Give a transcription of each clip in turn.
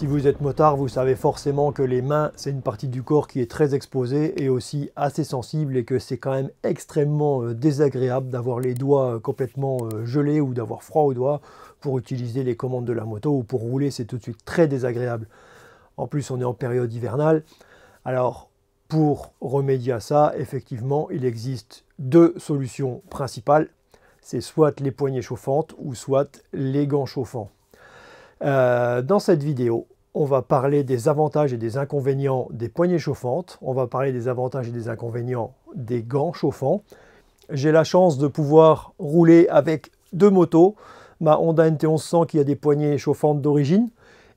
Si vous êtes motard, vous savez forcément que les mains, c'est une partie du corps qui est très exposée et aussi assez sensible et que c'est quand même extrêmement désagréable d'avoir les doigts complètement gelés ou d'avoir froid aux doigts pour utiliser les commandes de la moto ou pour rouler, c'est tout de suite très désagréable. En plus, on est en période hivernale. Alors, pour remédier à ça, effectivement, il existe deux solutions principales. C'est soit les poignées chauffantes ou soit les gants chauffants. Dans cette vidéo, on va parler des avantages et des inconvénients des poignées chauffantes. On va parler des avantages et des inconvénients des gants chauffants. J'ai la chance de pouvoir rouler avec deux motos. Ma Honda NT1100 qui a des poignées chauffantes d'origine.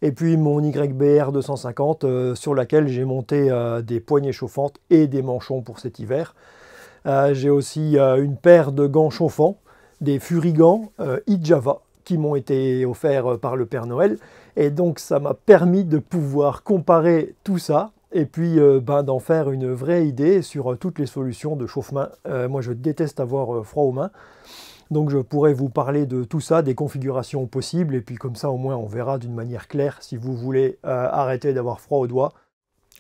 Et puis mon YBR 250 sur laquelle j'ai monté des poignées chauffantes et des manchons pour cet hiver. J'ai aussi une paire de gants chauffants, des Furigants Ijava, qui m'ont été offerts par le Père Noël. Et donc ça m'a permis de pouvoir comparer tout ça et puis d'en faire une vraie idée sur toutes les solutions de chauffe-main. Moi je déteste avoir froid aux mains. Donc je pourrais vous parler de tout ça, des configurations possibles, et puis comme ça au moins on verra d'une manière claire si vous voulez arrêter d'avoir froid aux doigts.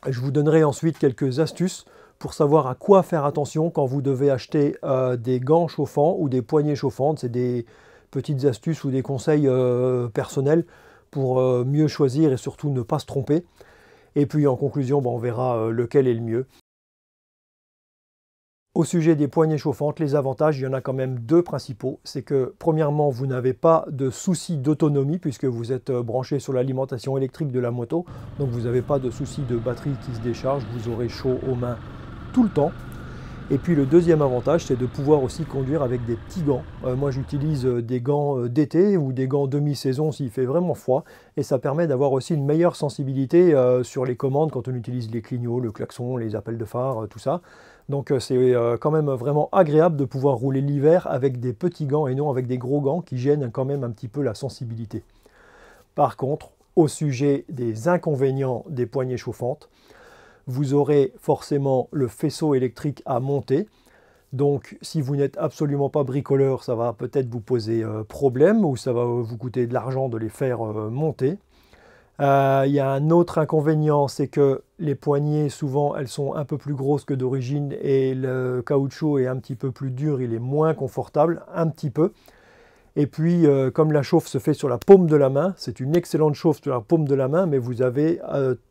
Je vous donnerai ensuite quelques astuces pour savoir à quoi faire attention quand vous devez acheter des gants chauffants ou des poignées chauffantes. C'est des petites astuces ou des conseils personnels pour mieux choisir et surtout ne pas se tromper. Et puis en conclusion, on verra lequel est le mieux. Au sujet des poignées chauffantes, les avantages, il y en a quand même deux principaux. C'est que premièrement, vous n'avez pas de souci d'autonomie puisque vous êtes branché sur l'alimentation électrique de la moto. Donc vous n'avez pas de souci de batterie qui se décharge, vous aurez chaud aux mains tout le temps. Et puis le deuxième avantage, c'est de pouvoir aussi conduire avec des petits gants. Moi j'utilise des gants d'été ou des gants demi-saison s'il fait vraiment froid. Et ça permet d'avoir aussi une meilleure sensibilité sur les commandes quand on utilise les clignots, le klaxon, les appels de phare, tout ça. Donc c'est quand même vraiment agréable de pouvoir rouler l'hiver avec des petits gants et non avec des gros gants qui gênent quand même un petit peu la sensibilité. Par contre, au sujet des inconvénients des poignées chauffantes, vous aurez forcément le faisceau électrique à monter. Donc si vous n'êtes absolument pas bricoleur, ça va peut-être vous poser problème ou ça va vous coûter de l'argent de les faire monter. Il y a un autre inconvénient, c'est que les poignées, souvent, elles sont un peu plus grosses que d'origine et le caoutchouc est un petit peu plus dur, il est moins confortable, un petit peu. Et puis, comme la chauffe se fait sur la paume de la main, c'est une excellente chauffe sur la paume de la main, mais vous avez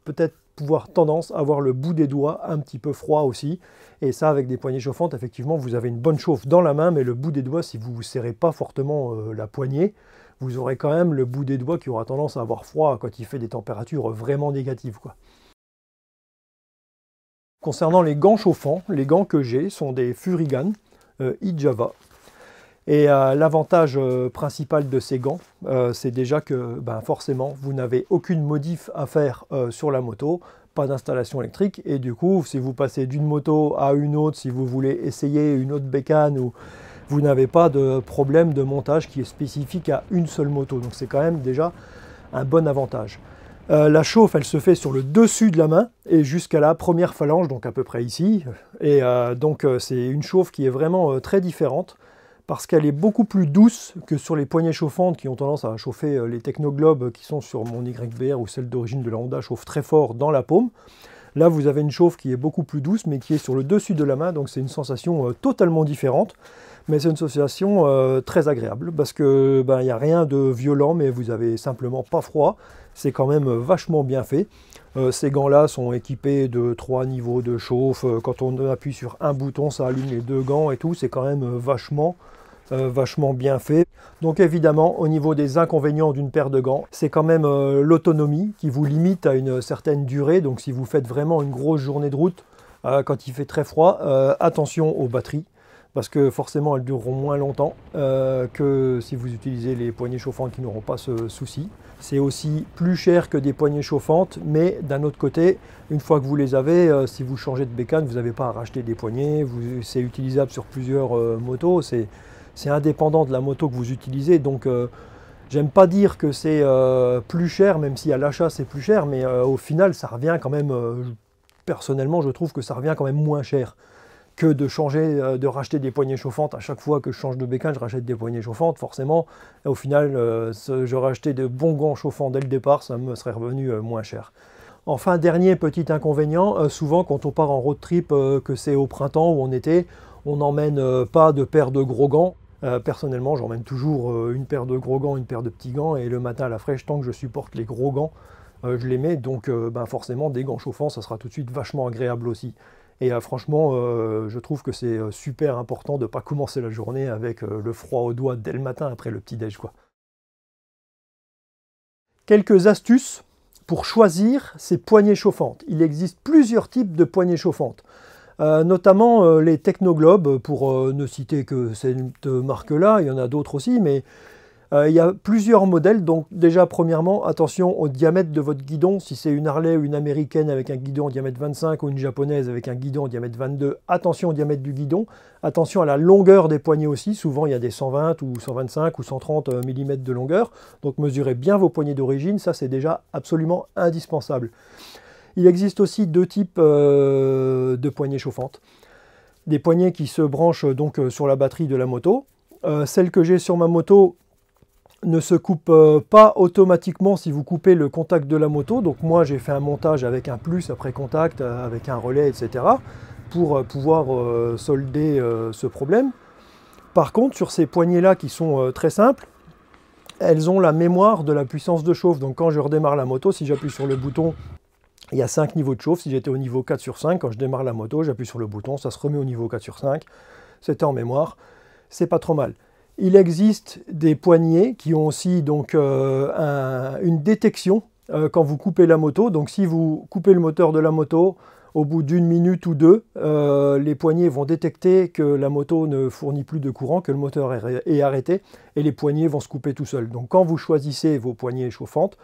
peut-être tendance à avoir le bout des doigts un petit peu froid aussi. Et ça, avec des poignées chauffantes, effectivement, vous avez une bonne chauffe dans la main, mais le bout des doigts, si vous ne serrez pas fortement la poignée, vous aurez quand même le bout des doigts qui aura tendance à avoir froid quand il fait des températures vraiment négatives, quoi. Concernant les gants chauffants, les gants que j'ai sont des Furigants Ijava. Et l'avantage principal de ces gants, c'est déjà que forcément, vous n'avez aucune modif à faire sur la moto, pas d'installation électrique. Et du coup, si vous passez d'une moto à une autre, si vous voulez essayer une autre bécane, ou vous n'avez pas de problème de montage qui est spécifique à une seule moto. Donc c'est quand même déjà un bon avantage. La chauffe, elle se fait sur le dessus de la main et jusqu'à la première phalange, donc à peu près ici. Et donc c'est une chauffe qui est vraiment très différente parce qu'elle est beaucoup plus douce que sur les poignées chauffantes qui ont tendance à chauffer. Les Technoglobes qui sont sur mon YBR ou celle d'origine de la Honda chauffent très fort dans la paume. Là, vous avez une chauffe qui est beaucoup plus douce, mais qui est sur le dessus de la main, donc c'est une sensation totalement différente. Mais c'est une sensation très agréable, parce que il n'y a rien de violent, mais vous avez simplement pas froid. C'est quand même vachement bien fait. Ces gants-là sont équipés de 3 niveaux de chauffe. Quand on appuie sur un bouton, ça allume les deux gants et tout. C'est quand même vachement bien fait. Donc évidemment, au niveau des inconvénients d'une paire de gants, c'est quand même l'autonomie qui vous limite à une certaine durée. Donc si vous faites vraiment une grosse journée de route, quand il fait très froid, attention aux batteries, parce que forcément elles dureront moins longtemps que si vous utilisez les poignées chauffantes qui n'auront pas ce souci. C'est aussi plus cher que des poignées chauffantes, mais d'un autre côté, une fois que vous les avez, si vous changez de bécane, vous n'avez pas à racheter des poignées, c'est utilisable sur plusieurs motos, c'est indépendant de la moto que vous utilisez, donc j'aime pas dire que c'est plus cher, même si à l'achat c'est plus cher, mais au final ça revient quand même, personnellement je trouve que ça revient quand même moins cher. que de changer, de racheter des poignées chauffantes. À chaque fois que je change de bécane, je rachète des poignées chauffantes, forcément. Et au final, j'aurais acheté de bons gants chauffants dès le départ, ça me serait revenu moins cher. Enfin, dernier petit inconvénient, souvent quand on part en road trip, que c'est au printemps ou en été, on n'emmène pas de paire de gros gants. Personnellement, j'emmène toujours une paire de gros gants, une paire de petits gants, et le matin à la fraîche, tant que je supporte les gros gants, je les mets. Donc forcément, des gants chauffants, ça sera tout de suite vachement agréable aussi. Et franchement, je trouve que c'est super important de ne pas commencer la journée avec le froid aux doigts dès le matin après le petit-déj, quoi. Quelques astuces pour choisir ces poignées chauffantes. Il existe plusieurs types de poignées chauffantes, notamment les Technoglobe, pour ne citer que cette marque-là. Il y en a d'autres aussi, mais il y a plusieurs modèles. Donc déjà, premièrement, attention au diamètre de votre guidon. Si c'est une Harley ou une américaine avec un guidon en diamètre 25 ou une japonaise avec un guidon en diamètre 22, attention au diamètre du guidon. Attention à la longueur des poignées aussi. Souvent, il y a des 120 ou 125 ou 130 mm de longueur. Donc mesurez bien vos poignées d'origine. Ça, c'est déjà absolument indispensable. Il existe aussi deux types de poignées chauffantes. Des poignées qui se branchent donc sur la batterie de la moto. Celle que j'ai sur ma moto ne se coupe pas automatiquement si vous coupez le contact de la moto. Donc moi j'ai fait un montage avec un plus après contact, avec un relais, etc. pour pouvoir solder ce problème. Par contre, sur ces poignées-là qui sont très simples, elles ont la mémoire de la puissance de chauffe. Donc quand je redémarre la moto, si j'appuie sur le bouton, il y a 5 niveaux de chauffe. Si j'étais au niveau 4 sur 5, quand je démarre la moto, j'appuie sur le bouton, ça se remet au niveau 4 sur 5. C'était en mémoire, c'est pas trop mal. Il existe des poignées qui ont aussi donc une détection quand vous coupez la moto. Donc si vous coupez le moteur de la moto, au bout d'une minute ou deux, les poignées vont détecter que la moto ne fournit plus de courant, que le moteur est arrêté, et les poignées vont se couper tout seuls. Donc quand vous choisissez vos poignées chauffantes,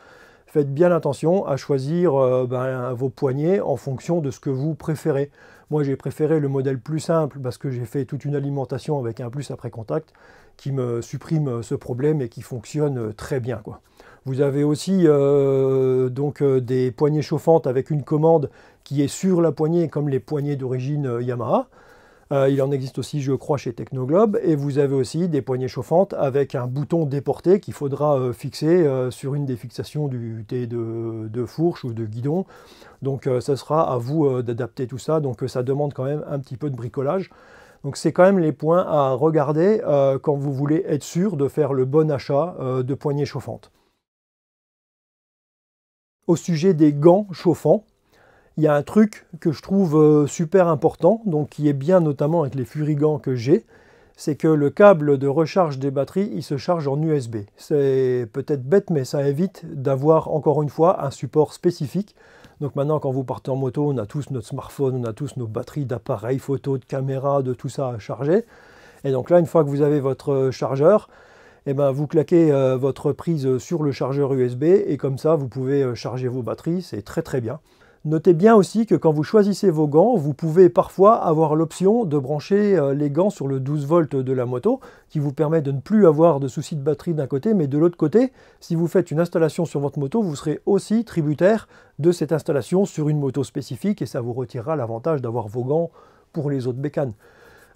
faites bien attention à choisir vos poignées en fonction de ce que vous préférez. Moi j'ai préféré le modèle plus simple parce que j'ai fait toute une alimentation avec un plus après contact qui me supprime ce problème et qui fonctionne très bien, quoi. Vous avez aussi des poignées chauffantes avec une commande qui est sur la poignée comme les poignées d'origine Yamaha. Il en existe aussi, je crois, chez Technoglobe. Et vous avez aussi des poignées chauffantes avec un bouton déporté qu'il faudra fixer sur une des fixations de fourche ou de guidon. Donc ça sera à vous d'adapter tout ça. Donc ça demande quand même un petit peu de bricolage. Donc c'est quand même les points à regarder quand vous voulez être sûr de faire le bon achat de poignées chauffantes. Au sujet des gants chauffants, il y a un truc que je trouve super important, donc qui est bien notamment avec les Furigans que j'ai, c'est que le câble de recharge des batteries, il se charge en USB. C'est peut-être bête, mais ça évite d'avoir encore une fois un support spécifique. Donc maintenant, quand vous partez en moto, on a tous notre smartphone, on a tous nos batteries d'appareils photo, de caméra, de tout ça à charger. Et donc là, une fois que vous avez votre chargeur, eh ben, vous claquez votre prise sur le chargeur USB et comme ça, vous pouvez charger vos batteries. C'est très très bien. Notez bien aussi que quand vous choisissez vos gants, vous pouvez parfois avoir l'option de brancher les gants sur le 12 volts de la moto, qui vous permet de ne plus avoir de soucis de batterie d'un côté, mais de l'autre côté, si vous faites une installation sur votre moto, vous serez aussi tributaire de cette installation sur une moto spécifique et ça vous retirera l'avantage d'avoir vos gants pour les autres bécanes.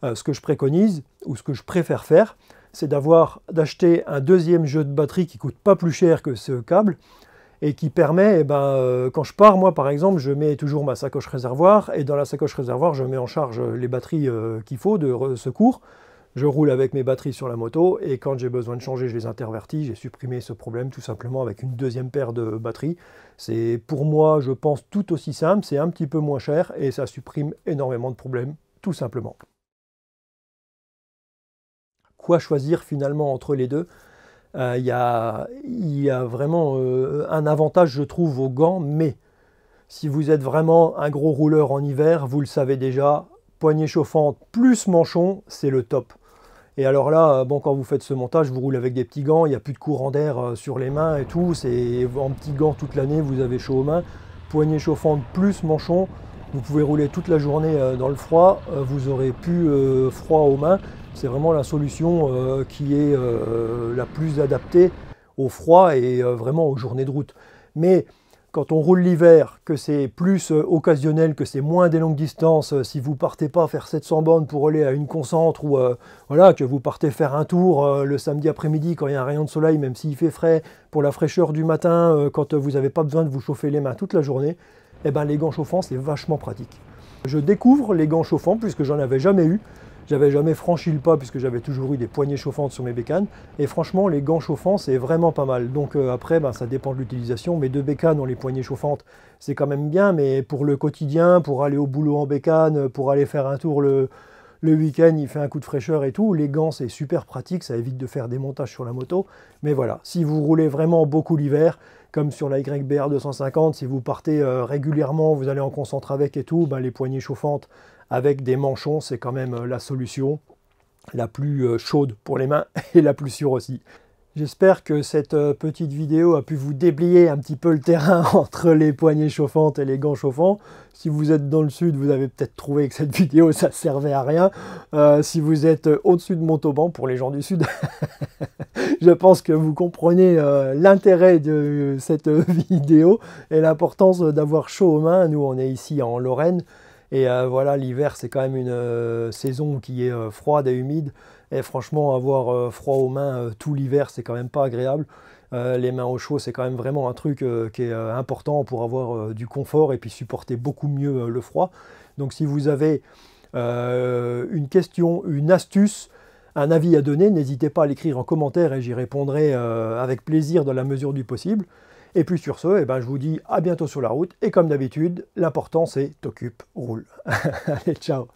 Ce que je préconise, ou ce que je préfère faire, c'est d'acheter un deuxième jeu de batterie qui ne coûte pas plus cher que ce câble, et qui permet, quand je pars, moi par exemple, je mets toujours ma sacoche réservoir, et dans la sacoche réservoir, je mets en charge les batteries qu'il faut de secours. Je roule avec mes batteries sur la moto, et quand j'ai besoin de changer, je les intervertis. J'ai supprimé ce problème tout simplement avec une deuxième paire de batteries. C'est pour moi, je pense, tout aussi simple, c'est un petit peu moins cher, et ça supprime énormément de problèmes, tout simplement. Quoi choisir finalement entre les deux ? Il y a vraiment un avantage, je trouve, aux gants, mais si vous êtes vraiment un gros rouleur en hiver, vous le savez déjà, poignée chauffante plus manchon, c'est le top. Et alors là, bon, quand vous faites ce montage, vous roulez avec des petits gants, il n'y a plus de courant d'air sur les mains et tout, c'est en petits gants toute l'année, vous avez chaud aux mains. Poignée chauffante plus manchon, vous pouvez rouler toute la journée dans le froid, vous aurez plus froid aux mains. C'est vraiment la solution qui est la plus adaptée au froid et vraiment aux journées de route. Mais quand on roule l'hiver, que c'est plus occasionnel, que c'est moins des longues distances, si vous partez pas faire 700 bornes pour aller à une concentre ou voilà, que vous partez faire un tour le samedi après-midi quand il y a un rayon de soleil, même s'il fait frais, pour la fraîcheur du matin, quand vous n'avez pas besoin de vous chauffer les mains toute la journée, eh ben, les gants chauffants, c'est vachement pratique. Je découvre les gants chauffants puisque j'en avais jamais eu. J'avais jamais franchi le pas puisque j'avais toujours eu des poignées chauffantes sur mes bécanes. Et franchement, les gants chauffants, c'est vraiment pas mal. Donc après, ben, ça dépend de l'utilisation. Mes deux bécanes ont les poignées chauffantes, c'est quand même bien. Mais pour le quotidien, pour aller au boulot en bécane, pour aller faire un tour le week-end, il fait un coup de fraîcheur et tout. Les gants, c'est super pratique. Ça évite de faire des montages sur la moto. Mais voilà, si vous roulez vraiment beaucoup l'hiver, comme sur la YBR 250, si vous partez régulièrement, vous allez en concentre avec et tout, ben, les poignées chauffantes avec des manchons, c'est quand même la solution la plus chaude pour les mains et la plus sûre aussi. J'espère que cette petite vidéo a pu vous déblayer un petit peu le terrain entre les poignées chauffantes et les gants chauffants. Si vous êtes dans le sud, vous avez peut-être trouvé que cette vidéo, ça ne servait à rien. Si vous êtes au-dessus de Montauban, pour les gens du sud, je pense que vous comprenez l'intérêt de cette vidéo et l'importance d'avoir chaud aux mains. Nous, on est ici en Lorraine. Et voilà, l'hiver, c'est quand même une saison qui est froide et humide. Et franchement, avoir froid aux mains tout l'hiver, c'est quand même pas agréable. Les mains au chaud, c'est quand même vraiment un truc qui est important pour avoir du confort et puis supporter beaucoup mieux le froid. Donc si vous avez une question, une astuce, un avis à donner, n'hésitez pas à l'écrire en commentaire et j'y répondrai avec plaisir dans la mesure du possible. Et puis sur ce, eh ben, je vous dis à bientôt sur la route. Et comme d'habitude, l'important c'est t'occupe, roule. Allez, ciao!